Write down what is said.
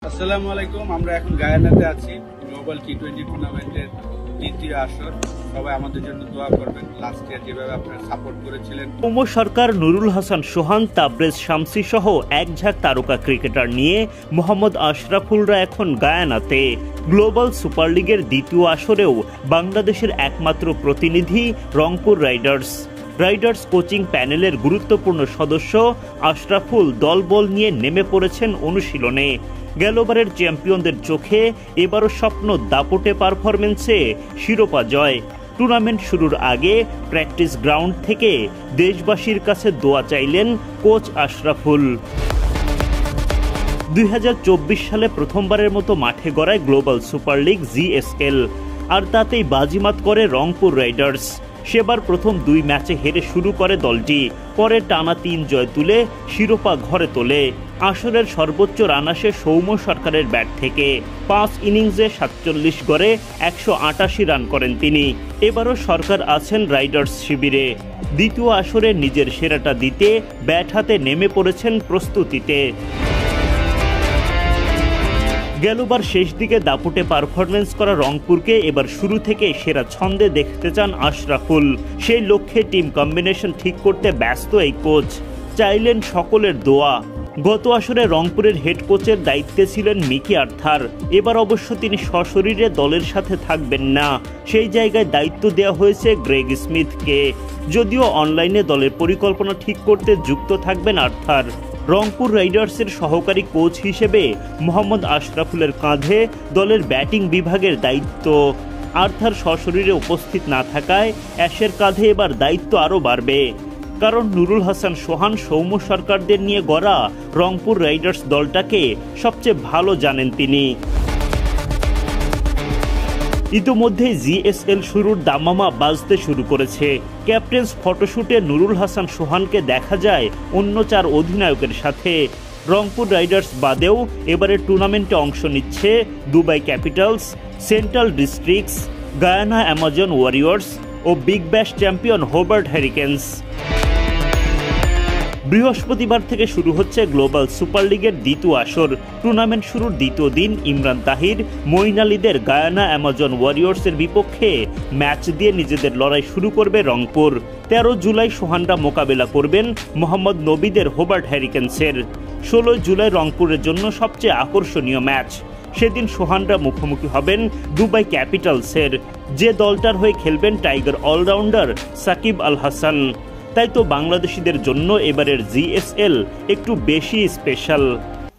আসসালামু আলাইকুম। আমরা এখন গায়ানাতে আছি গ্লোবাল টি20 টুর্নামেন্টের দ্বিতীয় আসর। সবাই আমাদের জন্য দোয়া করবেন। লাস্ট ইয়ার যেভাবে আপনারা সাপোর্ট করেছিলেন। সৌম্য সরকার, নুরুল হাসান সোহান, তাবরেজ শামসী সহ এক ঝাঁক তারকা ক্রিকেটার নিয়ে মোহাম্মদ আশরাফুলরা এখন গায়ানাতে। গ্লোবাল সুপার লিগের দ্বিতীয় আসরেও বাংলাদেশের একমাত্র প্রতিনিধি রংপুর রাইডার্স কোচিং প্যানেলের গুরুত্বপূর্ণ সদস্য আশরাফুল দলবল নিয়ে নেমে পড়েছেন অনুশীলনে। গেলবারের চ্যাম্পিয়নদের চোখে এবারও স্বপ্ন দাপটে পারফরমেন্সে শিরোপা জয়। টুর্নামেন্ট শুরুর আগে প্র্যাকটিস গ্রাউন্ড থেকে দেশবাসীর কাছে দোয়া চাইলেন কোচ আশরাফুল। 2024 সালে প্রথমবারের মতো মাঠে গড়ায় গ্লোবাল সুপার লিগ জিএসএল, আর তাতেই বাজিমাত করে রংপুর রাইডার্স। সেবার প্রথম 2 ম্যাচে হেরে শুরু করে দলটি, পরে টানা 3 জয় তুলে শিরোপা ঘরে তোলে। আসরের সর্বোচ্চ রান আসে সৌম্য সরকারের ব্যাট থেকে। 5 ইনিংসে 47 গড়ে 188 রান করেন তিনি। এবারও সরকার আছেন রাইডার্স শিবিরে। দ্বিতীয় আসরে নিজের সেরাটা দিতে ব্যাট হাতে নেমে পড়েছেন প্রস্তুতিতে। গেলবার শেষ দিকে দাপুটে পারফরমেন্স করা রংপুরকে এবার শুরু থেকে সেরা ছন্দে দেখতে চান আশরাফুল। সেই লক্ষ্যে টিম কম্বিনেশন ঠিক করতে ব্যস্ত এই কোচ। চাইলেন সকলের দোয়া। গত আসরে রংপুরের হেড কোচের দায়িত্বে ছিলেন মিকি আর্থার। এবার অবশ্য তিনি সশরীরে দলের সাথে থাকবেন না। সেই জায়গায় দায়িত্ব দেওয়া হয়েছে গ্রেগ স্মিথকে। যদিও অনলাইনে দলের পরিকল্পনা ঠিক করতে যুক্ত থাকবেন আর্থার। রংপুর রাইডার্সের সহকারী কোচ হিসেবে মোহাম্মদ আশরাফুলের কাঁধে দলের ব্যাটিং বিভাগের দায়িত্ব। আর্থার সশরীরে উপস্থিত না থাকায় অ্যাশের কাঁধে এবার দায়িত্ব আরও বাড়বে। কারণ নুরুল হাসান সোহান, সৌম্য সরকারদের নিয়ে গড়া রংপুর রাইডার্স দলটাকে সবচেয়ে ভালো জানেন তিনি। ইতোমধ্যে জিএসএল শুরুর দামামা বাজতে শুরু করেছে। ক্যাপ্টেন্স ফটোশুটে নুরুল হাসান সোহানকে দেখা যায় অন্য 4 অধিনায়কের সাথে। রংপুর রাইডার্স বাদেও এবারের টুর্নামেন্টে অংশ নিচ্ছে Dubai Capitals, Central Districts, Guyana Amazon Warriors ও Big Bash champion Hobart Hurricanes. বৃহস্পতিবার থেকে শুরু হচ্ছে গ্লোবাল সুপার লিগের দ্বিতীয় আসর। টুর্নামেন্ট শুরুর দ্বিতীয় দিন ইমরান তাহির, মঈন আলীদের গায়ানা অ্যামাজন ওয়ারিয়র্সের বিপক্ষে ম্যাচ দিয়ে নিজেদের লড়াই শুরু করবে রংপুর। 13 জুলাই সোহানরা মোকাবেলা করবেন মোহাম্মদ নবীদের হোবার্ট হ্যারিকেন্সের। 16 জুলাই রংপুরের জন্য সবচেয়ে আকর্ষণীয় ম্যাচ। সেদিন সোহানরা মুখোমুখি হবেন দুবাই ক্যাপিটালসের, যে দলটার হয়ে খেলবেন টাইগার অলরাউন্ডার সাকিব আল হাসান। তাই তো বাংলাদেশিদের জন্য এবারের জিএসএল একটু বেশি স্পেশাল।